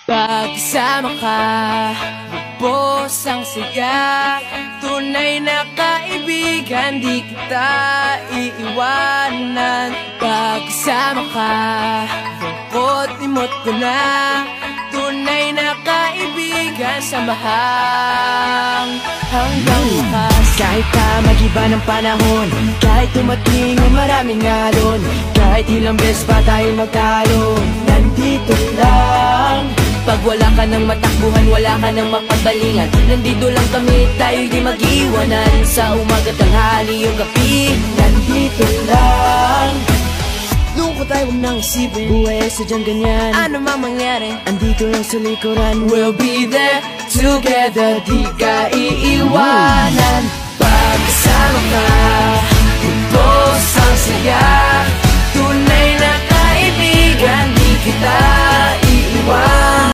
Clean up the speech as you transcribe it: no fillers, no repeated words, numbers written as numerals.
Pagkasama ka, lubos ang saya. Tunay na kaibigan, di kita iiwanan. Pagkasama ka, lungkot limot ko na. Tunay na kaibigan, samahang hanggang wakas. Kahit pa mag-iba ng panahon, kahit tumating ang maraming alon, kahit ilang beses pa tayo magtalo, nandito lang. Pag wala ka ng matakbuhan, wala ka ng mapagbalingan, nandito lang kami, tayo'y di mag-iwanan. Sa umaga, tanghali o gabi, nandito lang. lungkot ay huwag nang isipin, Buhay sadyang ganyan, ano mang mangyari, andito lang sa likuran. we'll be there together, di ka iiwanan. Pagkasama ka, lubos ang saya. Tunay na kaibigan, di kita iiwanan.